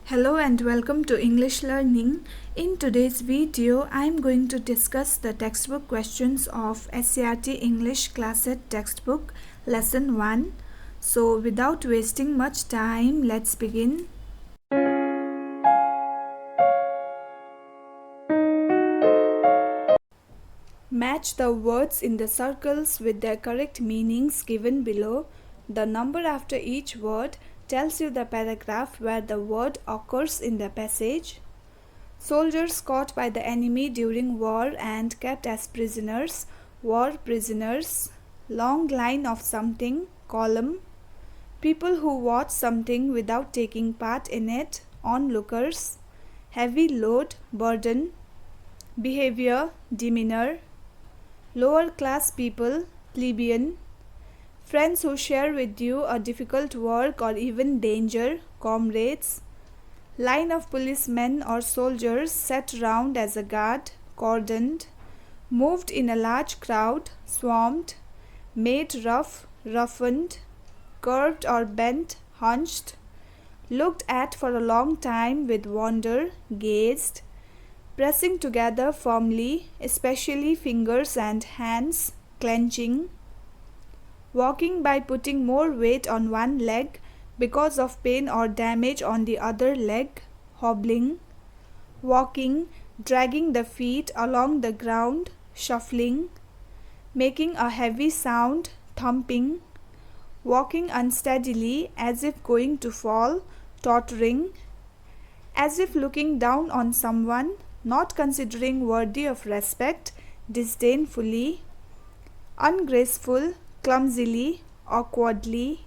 Hello and welcome to English Learning. In today's video, I am going to discuss the textbook questions of Scert English Class textbook lesson 1. So without wasting much time, let's begin. Match the words in the circles with their correct meanings given below. The number after each word tells you the paragraph where the word occurs in the passage. Soldiers caught by the enemy during war and kept as prisoners, war prisoners. Long line of something, column. People who watch something without taking part in it, onlookers. Heavy load, burden. Behavior, demeanor. Lower class people, plebeian. Friends who share with you a difficult work or even danger, comrades. Line of policemen or soldiers set round as a guard, cordoned. Moved in a large crowd, swarmed. Made rough, roughened. Curved or bent, hunched. Looked at for a long time with wonder, gazed. Pressing together firmly, especially fingers and hands, clenching. Walking by putting more weight on one leg because of pain or damage on the other leg, hobbling. Walking, dragging the feet along the ground, shuffling. Making a heavy sound, thumping. Walking unsteadily as if going to fall, tottering. As if looking down on someone, not considering worthy of respect, disdainfully. Ungraceful, clumsily, awkwardly,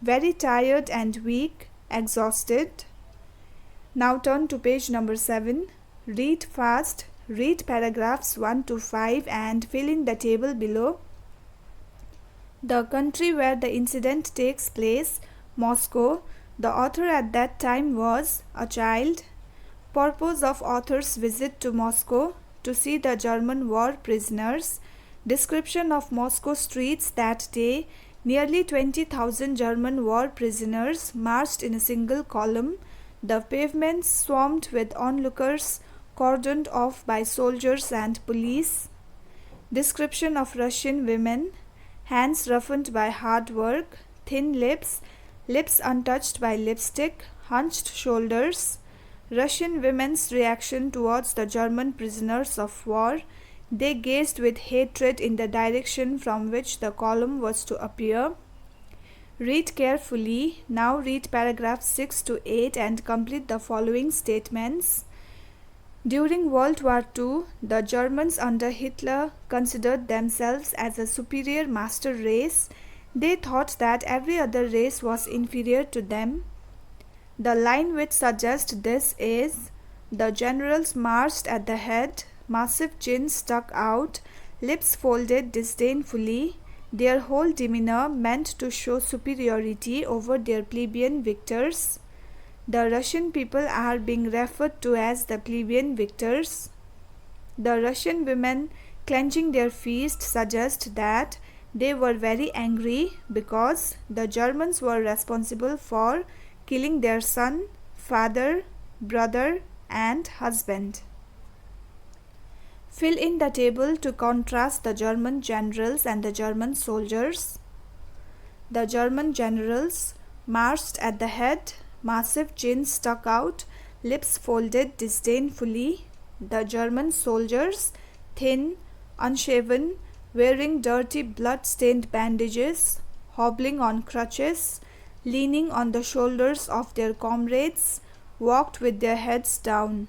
very tired and weak, exhausted. Now turn to page number 7. Read fast, read paragraphs 1 to 5 and fill in the table below. The country where the incident takes place, Moscow. The author at that time was a child. Purpose of author's visit to Moscow, to see the German war prisoners. Description of Moscow streets that day. Nearly 20,000 German war prisoners marched in a single column. The pavements swarmed with onlookers, cordoned off by soldiers and police. Description of Russian women. Hands roughened by hard work, thin lips, lips untouched by lipstick, hunched shoulders. Russian women's reaction towards the German prisoners of war. They gazed with hatred in the direction from which the column was to appear. Read carefully. Now read paragraphs 6 to 8 and complete the following statements. During World War II, the Germans under Hitler considered themselves as a superior master race. They thought that every other race was inferior to them. The line which suggests this is, the generals marched at the head, massive chins stuck out, lips folded disdainfully. Their whole demeanor meant to show superiority over their plebeian victors. The Russian people are being referred to as the plebeian victors. The Russian women clenching their fists suggest that they were very angry because the Germans were responsible for killing their son, father, brother, and husband. Fill in the table to contrast the German generals and the German soldiers. The German generals marched at the head, massive chins stuck out, lips folded disdainfully. The German soldiers, thin, unshaven, wearing dirty blood-stained bandages, hobbling on crutches, leaning on the shoulders of their comrades, walked with their heads down.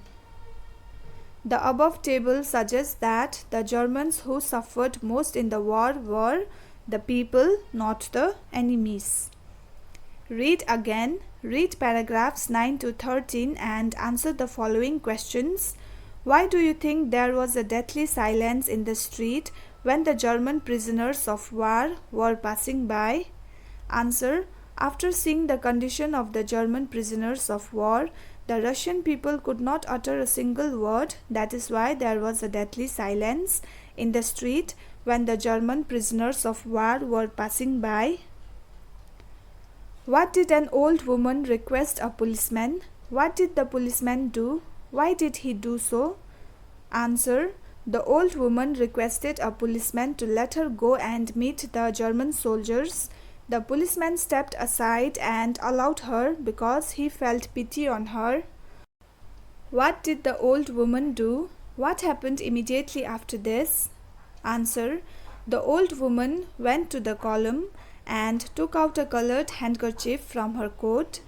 The above table suggests that the Germans who suffered most in the war were the people, not the enemies. Read again. Read paragraphs 9 to 13 and answer the following questions. Why do you think there was a deathly silence in the street when the German prisoners of war were passing by? Answer. After seeing the condition of the German prisoners of war, the Russian people could not utter a single word. That is why there was a deathly silence in the street when the German prisoners of war were passing by. What did an old woman request a policeman? What did the policeman do? Why did he do so? Answer. The old woman requested a policeman to let her go and meet the German soldiers. The policeman stepped aside and allowed her because he felt pity on her. What did the old woman do? What happened immediately after this? Answer. The old woman went to the column and took out a colored handkerchief from her coat.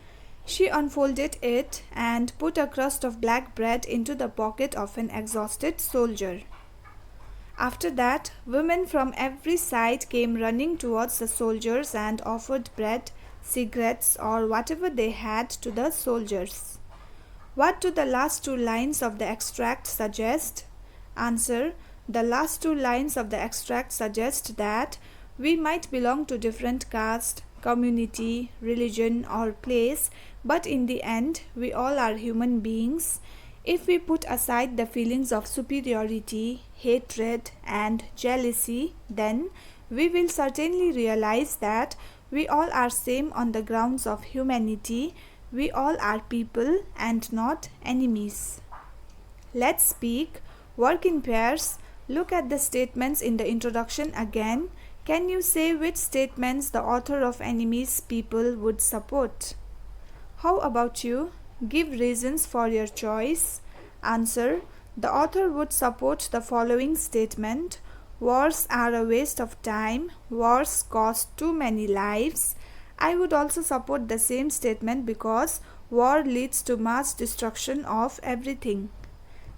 She unfolded it and put a crust of black bread into the pocket of an exhausted soldier. After that, women from every side came running towards the soldiers and offered bread, cigarettes, or whatever they had to the soldiers. What do the last two lines of the extract suggest? Answer. The last two lines of the extract suggest that we might belong to different caste, community, religion, or place, but in the end, we all are human beings. If we put aside the feelings of superiority, hatred, and jealousy, then we will certainly realize that we all are same on the grounds of humanity. We all are people and not enemies. Let's speak. Work in pairs. Look at the statements in the introduction again. Can you say which statements the author of Enemies People would support? How about you? Give reasons for your choice. Answer. The author would support the following statement. Wars are a waste of time. Wars cost too many lives. I would also support the same statement because war leads to mass destruction of everything.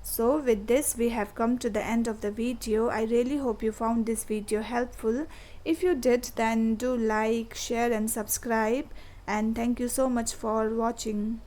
So with this we have come to the end of the video. I really hope you found this video helpful. If you did, then do like, share and subscribe, and thank you so much for watching.